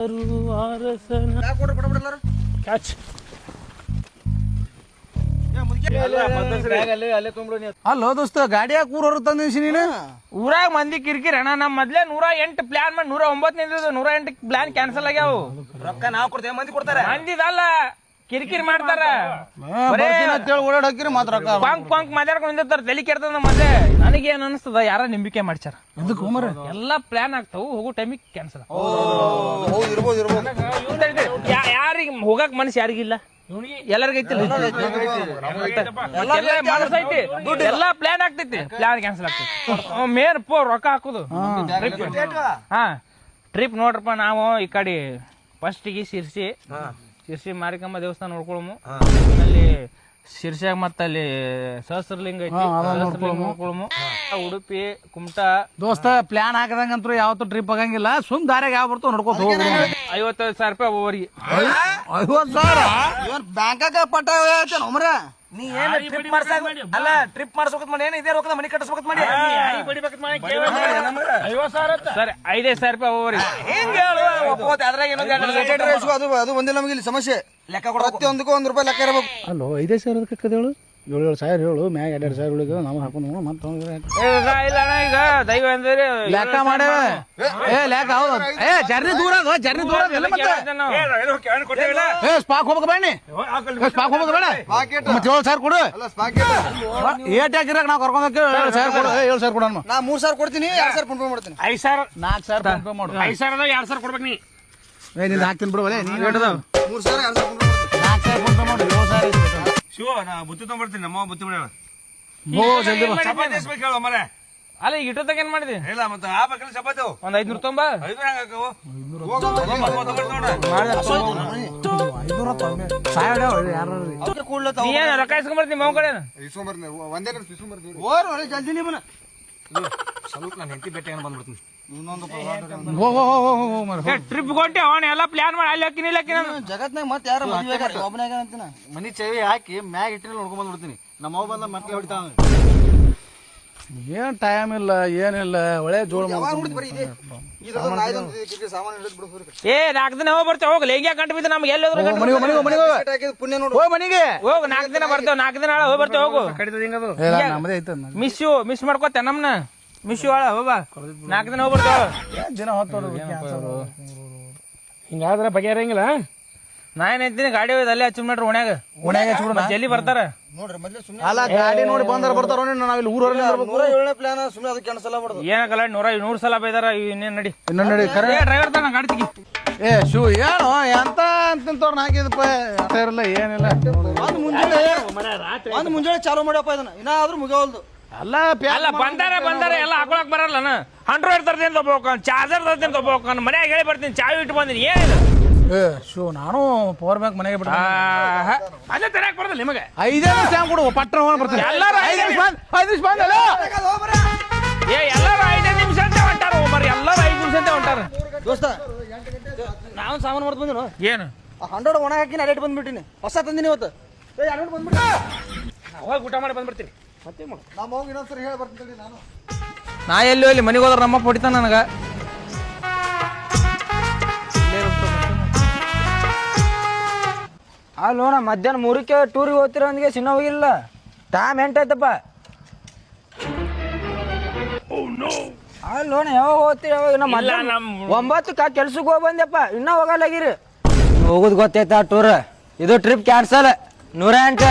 ಅಲ್ಲೋ ದೋಸ್ತ ಗಾಡಿಯಾಗ ಊರವ್ರು ತಂದಿಸಿ ನೀನು ಊರಾಗ ಮಂದಿ ಕಿರಿಕಿರಿ ಅಣ್ಣ ನಮ್ ಮೊದ್ಲೇ 108 ಪ್ಲಾನ್ ಮಾಡಿ 109 108 ಪ್ಲಾನ್ ಕ್ಯಾನ್ಸಲ್ ಆಗ್ಯಾವ. ರೊಕ್ಕ ನಾವ್ ಕೊಡ್ತೇವೆ, ಮಂದಿ ಕೊಡ್ತಾರೆ. ಮಂದಿದಲ್ಲ ಕಿರಿಕಿರಿ ಮಾಡ್ತಾರ, ಓಡಾಡ್ ಹಾಕಿರಿ ಮಾತ್ರ ಪಂಕ್ ಮಾತಾಡ್ಕೊಂಡಿರ್ತಾರ, ತಲೆ ಕೆಡ್ತದ. ಮತ್ತೆ ನನಗೇನ್ ಅನಿಸ್ತದ, ಯಾರ ನಂಬಿಕೆ ಮಾಡ್ಸಾರ. ಎಲ್ಲಾ ಪ್ಲಾನ್ ಆಗ್ತಾವ, ಹೋಗೋ ಟೈಮಿಗೆ ಕ್ಯಾನ್ಸಲ್. ಯಾರಿಗ ಹೋಗಕ್ ಮನಸ್ಸು ಯಾರಿಗಿಲ್ಲ, ಎಲ್ಲರಿಗೈತಿಲ್ಲ. ಎಲ್ಲಾ ಪ್ಲಾನ್ ಆಗ್ತೈತಿ, ಪ್ಲಾನ್ ಕ್ಯಾನ್ಸಲ್ ಆಗ್ತೈತಿ. ಮೇನ್ ರೊಕ್ಕ ಹಾಕುದು. ಹಾ ಟ್ರಿಪ್ ನೋಡ್ರಪ್ಪ, ನಾವು ಈ ಕಡೆ ಫಸ್ಟಿಗೆ ಶಿರ್ಸಿ ಮಾರಿಕಮ್ಮ ದೇವಸ್ಥಾನ ನೋಡ್ಕೊಳಮು. ಅಲ್ಲಿ ಶಿರ್ಸಿಯಾಗ ಮತ್ತ ಅಲ್ಲಿ ಸಹಸ್ರಲಿಂಗ ಐತಿ, ನೋಡ್ಕೊಳಮು. ಉಡುಪಿ ಕುಮಟಾ ದೋಸ್ತ ಪ್ಲಾನ್ ಹಾಕದಂಗಂತೂ ಯಾವತ್ತು ಟ್ರಿಪ್ ಆಗಂಗಿಲ್ಲ. ಸುಮ್ ದಾರ್ಯಾಗ ಯಾವ ಬರ್ತಾವ ನೋಡ್ಕೊತ ಹೋಗ. 55,000 ರೂಪಾಯಿ ಒಬ್ಬರಿಗೆ. 50,000 ಬ್ಯಾಂಕಾಗ ಪಟ್ಟ ಒಮ್ರ. ನೀ ಏನ್ ಟ್ರಿಪ್ ಮಾಡ್ಸಾಕ ಅಲ್ಲ, ಟ್ರಿಪ್ ಮಾಡ್ಸೋಕತ್ ಮಾಡಿ ಏನ್ ಇದೇ ರೊಕ್ಕದ ಮನಿ ಕಟ್ಟಿಸ್ಬೇಕತ್ ಮಾಡಿ. ಸರ್ 5,000 ರೂಪಾಯಿ ಒಬ್ಬರಿಗೆ. ಹಿಂಗ ಅದು ಬಂದಿಲ್ಲ ನಮಗೆ ಇಲ್ಲಿ ಸಮಸ್ಯೆ. ಲೆಕ್ಕ ಪ್ರತಿಯೊಂದಕ್ಕೂ 1 ರೂಪಾಯಿ ಲೆಕ್ಕ ಇರಬೇಕು. ಅಲ್ಲೋ 5,000 ಕಕ್ಕದೇಳು 7,000 ಹೇಳು, ಮ್ಯಾಗ 2,000 ಉಳಿದ ನಾವು ಹಾಕೊಂಡು ಮತ್ತೆ ಇಲ್ಲ ಈಗ ದೈವ ಅಂದ್ರೆ ಲೆಕ್ಕ ಮಾಡ್ಯಾವ. ಲೆಕ್ಕ ಹೌದು. ಜರ್ನಿ ದೂರ ಅದು, ಜರ್ನಿ ದೂರ ಸ್ಪಾಕ್ ಹೋಗ್ಬೇಕು ಬನ್ನಿ, ಸ್ಪಾಕ್ ಹೋಗ್ಬೇಕು ಬೇಡ. ಮತ್ತೆ 7,000 ಕೊಡು. ಏಟ್ ಹಾಕಿರಾಗ ನಾವು ಕರ್ಕೊಂಡ್ 7,000 ಕೊಡು. 7,000 ಕೊಡ. ನಾ 3,000 ಕೊಡ್ತೀನಿ, 2,000 ಫೋನ್ ಪೇ ಮಾಡ್ತೀನಿ. 5,000 4,000 ಫೋನ್ ಪೇ ಮಾಡು. 5,000 2,000 ಕೊಡ್ಬೇಕು. ನೀ ನಿಂದ ಹಾಕ್ತೀನಿ ಬಿಡು. 3,000 2,000 ಫೋನ್ ಪೇ ಮಾಡ್ತೀನಿ. 4,000 ಫೋನ್ ಪೇ ಮಾಡು. 7,000 ಶಿವ ನಾ ಬುತ್ತಿ ತೊಗೊಂಡ್ಬರ್ತೀನಿ. ನಮ್ಮ ಬುತ್ತಿ ಮಾಡ್ಯಾಳ. ಅಲ್ಲ ಈಗ ಇಟ್ಟೋತಾಗ ಏನ್ ಮಾಡಿದಿ? ಇಲ್ಲ ಮತ್ತೆ ಆ ಬೇಕಲ್ಲ ಚಪಾತಿ ಒಂದ್ 500 ತೊಂಬ. 500 ಹೆಂಗಾಕವು? ರೊಕ್ಕ ಇಸ್ಕೊಂಡ್ಬರ್ತೀನಿ ಮಾವ್ ಕಡೆ. ಸ್ವಲ್ಪ ನಾನು ಹೆಂಡತಿ ಭೇಟಿ ಬಂದ್ಬಿಡ್ತೀನಿ. ಟ್ರಿಪ್ ಕೊಟ್ಟೆ ಅವನ ಎಲ್ಲ ಪ್ಲಾನ್ ಮಾಡಿ ಅಲ್ಲಿ ಹಾಕಿನಿ ಜಗತ್ನಾಗ ಮತ್ತೆ ಯಾರ ಒಬ್ಬನಾಗ ಅಂತಿನ ಮನಿ ಚವಿ ಹಾಕಿ ಮ್ಯಾಗ ಇಟ್ಟಿನ ನೋಡ್ಕೊಂಡ್ ಬಂದ್ಬಿಡ್ತೀನಿ. ನಮ್ಮ ಅವ್ ಬಂದ ಮತ್ತೆ ಹೊಡಿತಾವ. ಏನ್ ಟೈಮ್ ಇಲ್ಲ, ಏನಿಲ್ಲ. ಒಳ್ಳೆ ಜೋಳ ಏ 4 ದಿನ ಹೋಗಿ ಬರ್ತೇವೆ. ಹೋಗ್ಲಿ ಹೆಂಗ್ಯಾ ಕಂಡು ಬಿದ್ದು ನಮ್ಗೆ ಎಲ್ಲಿ ಮನಿಗೆ ಹೋಗ್ 4 ದಿನ ಬರ್ತೇವೆ. 4 ದಿನ ಹೋಗಿ ಬರ್ತೇವೆ. ಹೋಗು ಮಿಸ್ ಮಾಡ್ಕೋತೆ ನಮ್ನ. ಮಿಸ್ ಹೋಗ 4 ದಿನ ಹೋಗ್ಬರ್ತೇವೆ. ದಿನ ಹೊತ್ತು ಹಿಂಗಾದ್ರೆ ಬಗೆಹರಂಗಿಲ್ಲ. ನಾ ಏನ್ ಹೇಳ್ತೀನಿ, ಗಾಡಿ ಹೋಯ್ತು ಅಲ್ಲೇ ಹಚ್ಚಿ ಮಾಡ್ರಿ ಓಣ್ಯಾಗ ಜಲ್ದಿ ಬರ್ತಾರ. ಅಲ್ಲ ಗಾಡಿ ನೋಡಿ ಬಂದಾರ ಬರ್ತಾರ. ನಾವಿಲ್ಲಿ ಊರಲ್ಲಿ 107 ಪ್ಲಾನ್ ಸುಮ್ಮನೆ ಅದು ಕ್ಯಾನ್ಸಲ್ ಆಗ್ಬಾರ್ದು. ಏನಕ್ಕಲ್ಲ 100 ಸಲ ಬೈದಾರ. ಇನ್ನೇನ್ ನಡಿ ಡ್ರೈವರ್ ತಾನ ಗಾಡಿ ತೆಗಿ. ಶೂ ಏನು ಎಂತ ಅಂತವ್ರನ್ನ ಹಾಕಿದಪ್ಪ. ಇರಲ್ಲ ಏನಿಲ್ಲ. ಒಂದು ಮುಂಜಾನೆ ಚಾಲು ಮಾಡ್ಯಪ್ಪ ಇದನ್ನ, ಇನ್ನಾದ್ರೂ ಮುಗಿಯವಲ್ದು. ಅಲ್ಲ ಬಂದಾರ ಎಲ್ಲ ಹಾಕೊಳಕ್ ಬರಲ್ಲ. 100 ತರ್ತೀನಿ ತಗೋಬೇಕು, ಚಾರ್ಜರ್ ತರ್ತೀನಿ ತಗೋಬೇಕು. ಮನ್ಯಾಗ ಹೇಳಿ ಬರ್ತೀನಿ, ಚಾವಿ ಇಟ್ಟು ಬಂದಿನಿ. ಏನಿಲ್ಲ ಶೋ ನಾನು ಪವರ್ ಬ್ಯಾಂಕ್ ಮನೆಗೆ ಬಿಡ ಅದೇ ತರಕ್ ಬರ್ತಲ್ಲ ನಿಮಗೆ. 5 ನಿಮಿಷ ಕೊಡು ಪಟ್ಟ ಬರ್ತೀನಿ. ಎಲ್ಲರೂ 5 ನಿಮಿಷ ಎಲ್ಲರೂ 5 ನಿಮಿಷ ಅಂತ ಹೊಂಟಾರ. ಮರಿ ಎಲ್ಲರೂ 5 ನಿಮಿಷ ಅಂತ ಹೊಂಟಾರ. ದೋಸ್ತ ನಾವು ಸಾಮಾನು ಮಾಡ್ತು ಬಂದಿನ ಏನು 100 ಒಣ ಹಾಕಿ ಅಡೇಟ್ ಬಂದ್ಬಿಟ್ಟಿನಿ. ಹೊಸ ತಂದಿನಿ ಇವತ್ತು. ಹೋಗಿ ಊಟ ಮಾಡಿ ಬಂದ್ಬಿಡ್ತೀನಿ. ಮತ್ತೆ ನಮ್ಮ ಹೋಗಿ ಇನ್ನೊಂದ್ಸರಿ ಹೇಳಿ ಬರ್ತೀನಿ ನಾನು. ನಾ ಎಲ್ಲಿ ಹೋಗ್ಲಿ, ಮನೆಗೆ ಹೋದ್ರ ನಮ್ಮ ಹೊಡಿತಾನ ನನಗ. ಅಲ್ಲೋಣ ಮಧ್ಯಾಹ್ನ 3ಕ್ಕೆ ಟೂರಿಗೆ ಹೋಗ್ತಿರ ಅಂದಿಗೆ ಸಿನ್ನ ಹೋಗಿಲ್ಲ. ಟೈಮ್ ಎಂಟಾಯ್ತಪ್ಪ. ಅಲ್ಲೋಣ ಯಾವಾಗ ಹೋಗ್ತೀರಿ? ಯಾವಾಗ ಇನ್ನ ಮಧ್ಯಾಹ್ನ 9ಕ್ಕೆ ಕೆಲ್ಸಕ್ಕೆ ಹೋಗಿ ಬಂದೆಪ್ಪ. ಇನ್ನ ಹೋಗಲ್ಲಾಗಿರಿ. ಹೋಗುದ್ ಗೊತ್ತೈತ ಟೂರ್. ಇದು ಟ್ರಿಪ್ ಕ್ಯಾನ್ಸಲ್. 108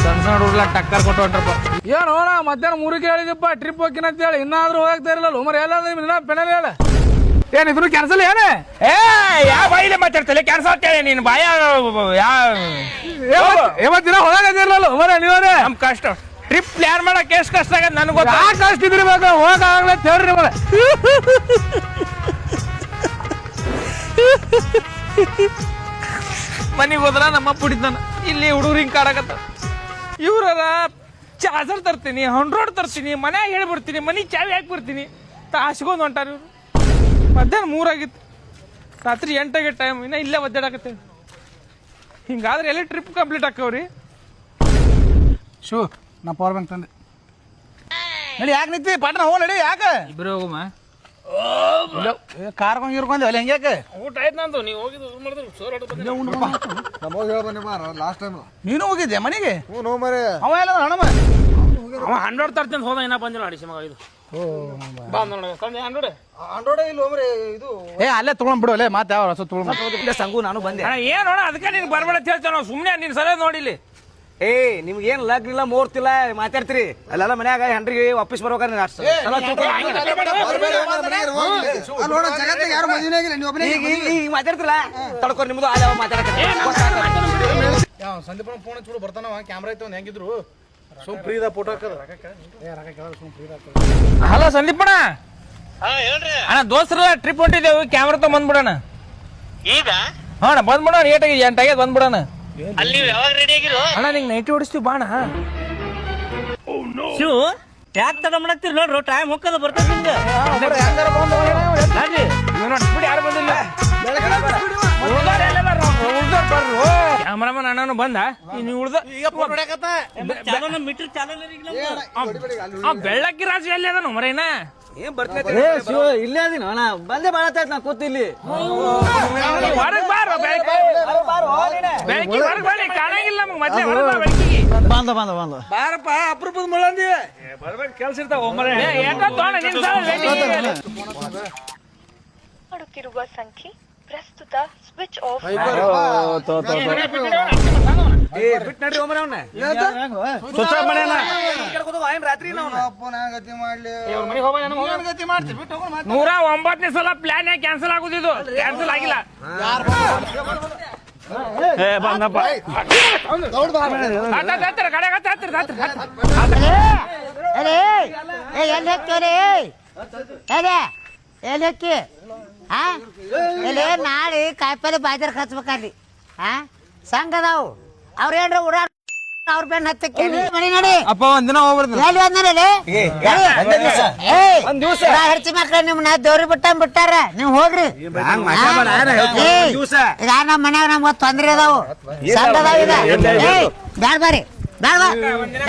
ಸಣ್ಣ ಹುಡುಗ್ಲ ಟಕ್ಕರ್ ಕೊಟ್ಟು ಹೊಂಟ್ರಪ್ಪ. ಏನು ಮಧ್ಯಾಹ್ನ 3ಕ್ಕೆ ಹೇಳಿದಪ್ಪ ಟ್ರಿಪ್ ಹೋಗಿನ ಅಂತ ಹೇಳಿ. ಇನ್ನಾದ್ರೂ ಹೋಗ್ತಾ ಇರಲ್ಲ ಮರ. ಎಲ್ಲ ಪೆನಲ್ ಹೇಳ ಏನಿದ್ರು ಕ್ಯಾನ್ಸಲ್ ಏನ? ಯಾವ ಬಾಯಿಲೆ ಮಾತಾಡ್ತಲ್ಲ ಕ್ಯಾನ್ಸಲ್ ಅಂತೇಳಿ ನೀನು ಬಾಯ ಇವತ್ತು ದಿನ ಹೋಗಲ್ಲ ಮರ. ನೀವೇ ನಮ್ ಕಷ್ಟ ಟ್ರಿಪ್ ಪ್ಲಾನ್ ಮಾಡಕ್ ಎಷ್ಟು ಕಷ್ಟ ಆಗತ್ತೆ ನನಗೆ ಗೊತ್ತ. ಕಷ್ಟ ಇದ್ರಿಬೇಕು ಹೋಗಾಗ್ಲೇ ಹೇಳ್ರಿ ಮರ. ಮನಿಗೆ ಹೋದ್ರ ನಮ್ಮ ಪುಡಿತಾನ. ಇಲ್ಲಿ ಹುಡುಗರು ಹಿಂಗ್ ಕಾಡಕತ್ತ. ಇವ್ರ ಚಾರ್ಜರ್ ತರ್ತೀನಿ, 100 ತರ್ತೀನಿ, ಮನ್ಯಾಗ ಹೇಳ್ಬಿಡ್ತೀನಿ, ಮನಿ ಚಾವಿ ಹಾಕಿ ಬರ್ತೀನಿ. ತಾಸ್ಕೊಂಡ್ ಹೊಂಟಾರ ಇವ್ರು. ಮಧ್ಯಾಹ್ನ 3 ಆಗಿತ್ತು, ರಾತ್ರಿ 8 ಆಗೈತೆ ಟೈಮ್. ಇನ್ನ ಇಲ್ಲೇ ಒದ್ದಾಡಕತ್ತೇವೆ. ಹಿಂಗಾದ್ರೆ ಎಲ್ಲಿ ಟ್ರಿಪ್ ಕಂಪ್ಲೀಟ್ ಆಕವ್ರಿ. ಶೂ ನಾ ಪವರ್ ಬ್ಯಾಂಕ್ ತಂದೆ. ನಡಿ ಯಾಕೆ ನಿಂತಿ ಪಟ್ನ ಹೋ ನಡಿ. ಯಾಕೆ ಇಬ್ರು ಹೋಗಮ್ಮ. ಕಾರ್ಕೊಂಡ್ ಗಿರ್ಕೊಂಡಿ ಅಲ್ಲಿ ಹೆಂಗ್ಯಾಕೆ ಊಟ ಆಯ್ತು ನಂದು ನೀವು ಹೋಗಿದ್ದು ಮಾಡಿದ್ರು ಲಾಸ್ಟ್ ಟೈಮ್ ನೀನು ಹೋಗಿದ್ದೆ ಮನೆಗೆ ನೋ ಮರೆ ಅವ ಎಲ್ಲ ಹಣಮ ಅವ 100 ತರ್ತೀನಿ ಹೋದ ಇನ್ನ ಬಂದಿಲ್ಲ ಅಡಿಸಿ ಮಗ ಇದು ಬಂದ ನೋಡ ಸಂಜೆ 100 ಆಂಡ್ರಾಯ್ಡ್ ಇಲ್ಲ ಹೋಮ್ರೆ ಇದು ಏ ಅಲ್ಲೇ ತಗೊಂಡ್ ಬಿಡು ಅಲ್ಲೇ ಮತ್ತೆ ಯಾವ ರಸ ತಗೊಂಡ್ ಸಂಗು ನಾನು ಬಂದೆ ಏನ್ ನೋಡ ಅದಕ್ಕೆ ನೀನು ಬರ್ಬೇಡ ಅಂತ ಹೇಳ್ತೇವೆ ನಾವು ಸುಮ್ಮನೆ ನೀನು ಸರಿಯಾಗಿ ನೋಡಿಲಿ ಏ ನಿಮ್ಗೆ ಏನ್ ಲಗ್ನ ಇಲ್ಲ ಮುಹೂರ್ತಿಲ್ಲ ಮಾತಾಡ್ತೀರಿ ಅಲ್ಲೆಲ್ಲ ಮನ್ಯಾಗ ಹೆಂಡ್ರಿಗೆ ವಾಪಸ್ ಬರ್ಬೇಕಾರೆ ಜಗತ್ತಿಗೆ ಯಾರು ಮದುವೆ ಆಗಿಲ್ಲ ನೀವು ಒಬ್ಬನೇ ಈಗ ಮಾತಾಡ್ತಿಲ್ಲ ತಡ್ಕೊ ನಿಮ್ದು ಆದ ಮಾತಾಡಕ್ಕೆ ಯಾವ ಸಂದೀಪನ ಫೋನ್ ಹಚ್ಚಿ ಬರ್ತಾನ ಕ್ಯಾಮ್ರಾ ಐತೆ ಒಂದು ಹೆಂಗಿದ್ರು ಸುಮ್ ಫ್ರೀದ ಫೋಟೋ ಹಾಕದ ಹಲೋ ಸಂದೀಪಣ್ಣ ಅಣ್ಣ ದೋಸ್ತರ ಟ್ರಿಪ್ ಹೊಂಟಿದ್ದೇವೆ ಕ್ಯಾಮ್ರಾ ತಗೊಂಡ್ ಬಂದ್ಬಿಡೋಣ ಈಗ ಅಣ್ಣ ಬಂದ್ಬಿಡೋಣ ಏಟಾಗಿ 8 ಆಗ್ಯದ ಬಂದ್ಬಿಡೋಣ ಅಲ್ಲಿ ನೀವು ಯಾವಾಗ ರೆಡಿ ಆಗಿರೋ ಅಣ್ಣ ನಿಂಗೆ ನೈಟಿ ಹೊಡಿಸ್ತೀವಿ ಬಾಣ ಶಿವು ಯಾಕೆ ತಡ ಮಾಡತ್ತೀರಿ ನೋಡ್ರು ಟೈಮ್ ಹೋಗೋದು ಬರ್ತದೆ ನಿಮ್ಗೆ ಬಿಡಿ ಯಾರು ಬಂದಿಲ್ಲ ಕ್ಯಾಮ್ರಾಮನ್ ಅಣ್ಣನು ಬಂದ ನೀವು ಉಳ್ದ ಚಾಲನ ಮೀಟರ್ ಚಾಲನ ಬೆಳ್ಳಕ್ಕಿ ರಾಜು ಎಲ್ಲಿ ಅದನು ಮರೇನ ಏನ್ ಬರ್ತೀನಿ ಇಲ್ಲೇ ಅದೀನಿ ಅಣ್ಣ ಬಂದೆ ಬಾಳತ್ತಾಯ್ತು ನಾ ಕೂತಿಲ್ಲಿ ಹೊರಗ್ ಬಾರೋ ಬೆಳಕಿ ಹೊರಗ್ ಬಾರಿ ಕಾಣಂಗಿಲ್ಲ ನಮ್ಗೆ ಮೊದ್ಲೇ ಹೊರಗ್ ಬಾ ಬೆಳಕಿಗೆ ಬಂದ ಬಾರಪ್ಪ ಅಪರೂಪದ ಮುಳ್ಳಂದಿ ಕೆಲ್ಸ ಇರ್ತಾವ ನಿನ್ ಮಾಡುತ್ತಿರುವ ಸಂಖ್ಯೆ ಪ್ರಸ್ತುತ ಸ್ವಿಚ್ ಆಫ್ ಬಿಟ್ಟು ನಡ್ರಿ ಒಮ್ಮೆ ಅವನ್ನ ರಾತ್ರಿ ಗತಿ ಮಾಡ್ತೀವಿ ಬಿಟ್ಟು ಹೋಗೋಣ 109ನೇ ಸಲ ಪ್ಲಾನ್ ಕ್ಯಾನ್ಸಲ್ ಆಗುದಿದ್ದು ಕ್ಯಾನ್ಸಲ್ ಆಗಿಲ್ಲ ಬಂದಪ್ಪ ಎಲ್ಲಿ ಹಾಕ್ತೇವ್ರಿ ಎಲ್ಲಿ ಹಾಕಿ ಇಲ್ಲಿ ನಾಳೆ ಕಾಯಿಪಲ್ಲೆ ಬಾಜಾರ್ ಹಚ್ಬೇಕಲ್ಲಿ ಸಂಘ ಅದಾವು ಅವ್ರ ಏನ್ರ ಓಡಾಡ ಅವ್ರ ಬೆನ್ನ ಹತ್ತಕ್ಕೆ ಮನೆ ನೋಡಿ ಅಪ್ಪ ಒಂದಿನ ಹೋಗ್ಬಾರ್ದು ಎಲ್ಲಿ ಬಂದ್ರಿ ಹರ್ಚಿ ಮಕ್ಳ ನಿಮ್ನ ದೇವ್ರಿ ಬಿಟ್ಟಾರ ನೀವ್ ಹೋಗ್ರಿ ಈಗ ನಮ್ಮ ಮನ್ಯಾಗ ನಮ್ಗ ತೊಂದ್ರೆ ಅದಾವು ಸಂಘ ಅದಾವ ಈಗ ಬ್ಯಾಡ ಬಾರಿ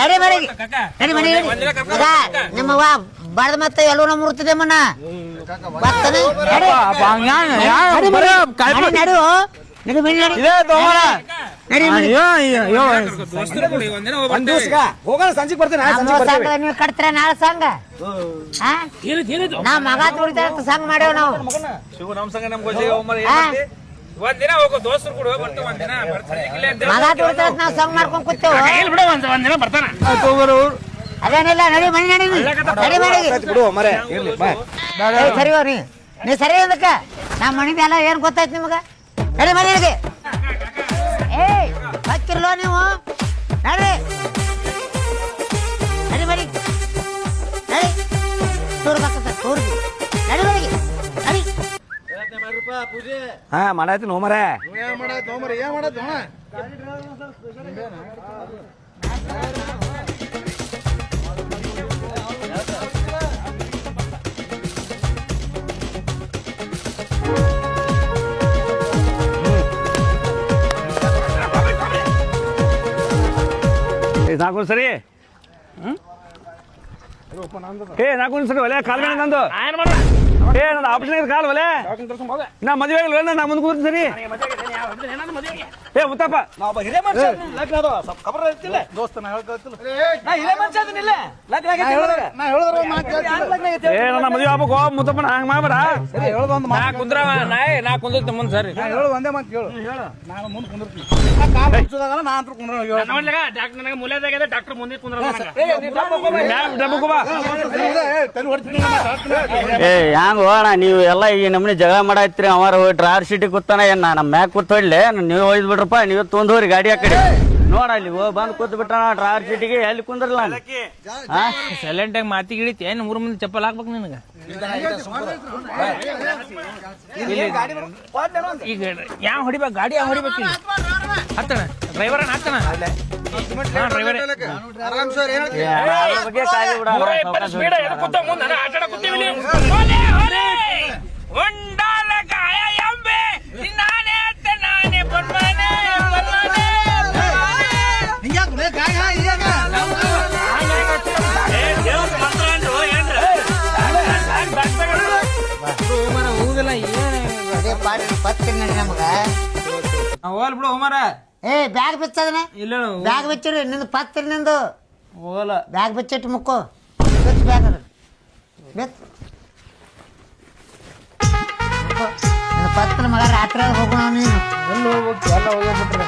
ನಡಿ ಮನೆಗೆ ನಡಿ ಮನೆಗೆ ಈಗ ನಿಮ್ಮವ್ವ ಬಡ್ದ ಮತ್ತೆ ಎಲ್ಲೂ ನಮ್ಮ ಮುರ್ತದೆ ಮನ್ನ ನಡು ನಡಿ ಮನೆ ಹೋಗೋಣ ಸಂಜೆಗೆ ಬರ್ತೇನೆ ನೀವು ಕಟ್ತೀರ ನಾಳೆ ಸಂಘ ನಾ ಮಗ ತುಳಿತ ಸಂಘ ಮಾಡ್ಯಾವ ನಾವು ಒಂದಿನ ಹೋಗೋ ದೋಸ್ತರು ಕೂಡ ಬರ್ತಾವ ಒಂದಿನ ಮಗ ತುಳಿತ ನಾವ್ ಸಂಘ ಮಾಡ್ಕೊಂಡ್ ಕೂತೇವ ಬಿಡ ಒಂದಿನ ಬರ್ತಾನ ಅದೇನಿಲ್ಲ ನಡಿ ಮನೆ ನಡಿ ನಡಿ ಮನೆಗೆ ಸರಿ ಹೋಗ್ರಿ ನೀ ಸರಿ ಅದಕ್ಕ ನಮ್ಮ ಮನಿದ ಎಲ್ಲ ಏನ್ ಗೊತ್ತಾಯ್ತು ನಿಮಗ ನಡಿ ಮನೆಗೆ ಹಚ್ಚಿರ್ಲೋ ನೀವು ನಡ್ರಿ ನಡಿ ಮನೆಗೆ ನಡಿ ಟೂರ್ ಬರ್ತದೆ ಟೂರ್ ನಡಿ ಮನೆಗೆ ನಡಿ ಹಾ ಮಾಡಾಯ್ತು ನೋ ಮರೆ ಏನ್ ಮಾಡತ್ತ ನಾಲ್ಕು ಸರಿ ನಾಲ್ಕು ಸರಿ ಒಲೆ ಕಾಲ್ ಮೇಲೆ ನಂದು ನಂದು ಆಪರೇಷನ್ ಕಾಲ್ ಒಲೆ ನಾ ಮದುವೆ ಆಗಿಲ್ವ ನಾ ಮುಂದೆ ಕೂರ್ತೀನಿ ಸರಿ ಮುತ್ತಪ್ಪ ದೋಸ್ತ ನಾ ಹೇಳ್ಕೊತಿಲ್ಲ ನನ್ನ ಮದುವೆ ಆಗ್ಬೇಕು ಮುತ್ತಪ್ಪ ಹಂಗ ಮಾಡ್ಬೇಡ ಹೇಳೋದೊಂದು ನಾ ಕುಂದಿರ್ತೀನಿ ಮುಂದೆ ಸರಿ ಹೇಳೋದು ಒಂದೇ ಮಾತು ಕೇಳು ನಾನು ಮುಂದೆ ಕುಂದಿರ್ತೀನಿ ಕಾಲು ಹುಚ್ಚದಾಗಲ್ಲ ನಾ ಅಂತ ಕುಂದ್ರ ಡಾಕ್ಟರ್ ನನಗೆ ಮೂಲೆದಾಗಿದೆ ಡಾಕ್ಟರ್ ಮುಂದೆ ಕುಂದ್ರ ಹ್ಯಾಂಗ ಅಣ್ಣ ನೀವು ಎಲ್ಲ ಈ ನಮ್ನಿ ಜಗಳ ಮಾಡಾಯ್ತ್ರಿ ಅವ ಡ್ರೈವರ್ ಸೀಟಿಗೆ ಕೂತಾನ ಏನ್ ನಮ್ಮ ಮ್ಯಾಗ ಕೂತ್ ಹೊಡ್ಲೆ ನೀವು ಒಯ್ದು ಬಿಡ್ರಪ್ಪ ನೀವು ತೊಂದೋರಿ ಗಾಡಿ ಆ ಕಡೆ ನೋಡ ಅಲ್ಲಿ ಬಂದು ಕೂತ್ ಬಿಟ್ಟಾನ ಡ್ರೈವರ್ ಸೀಟಿಗೆ ಎಲ್ಲಿ ಕುಂದ್ರಲ್ಲ ಸೈಲೆಂಟ್ ಆಗಿ ಮಾತಿಗೆ ಹಿಡಿತಿ ಏನು 3 ಮಂದಿ ಚಪ್ಪಲ್ ಹಾಕ್ಬೇಕು ನಿನಗೆ ಈಗ ಯಾವ ಹೊಡಿಬೇಕು ಗಾಡಿ ಯಾವ ಹೊಡಿಬೇಕು ಈಗ ಹತ್ತಣ ಡ್ರೈವರ್ ಹತ್ತಣ ಡ್ರೈವರ್ ಉಂಡಾಲ ಕಾಯ ಎಂಬೆ ನಾನೇ ನಾನೇ ಬನ್ಮನೆ ಪಾಡಿ ಪತ್ತಿನ ನಡಿ ನಮಗ ಹೋಲ್ ಬಿಡು ಹೋಮರ ಏ ಬ್ಯಾಗ್ ಬಿಚ್ಚದನ ಇಲ್ಲ ಬ್ಯಾಗ್ ಬಿಚ್ಚಿರಿ ನಿಂದು ಪತ್ತಿನ ನಿಂದು ಹೋಗಲ್ಲ ಬ್ಯಾಗ್ ಬಿಚ್ಚಿಟ್ಟು ಮುಕ್ಕು ಬಿಚ್ಚ ಬ್ಯಾಗ್ ಅದ ಬಿಚ್ಚ ಪತ್ತಿನ ಮಗ ರಾತ್ರಿ ಹೋಗೋಣ ನೀನು ಎಲ್ಲಿ ಹೋಗ್ಬೇಕು ಎಲ್ಲ ಹೋಗ್ಬಿಟ್ರೆ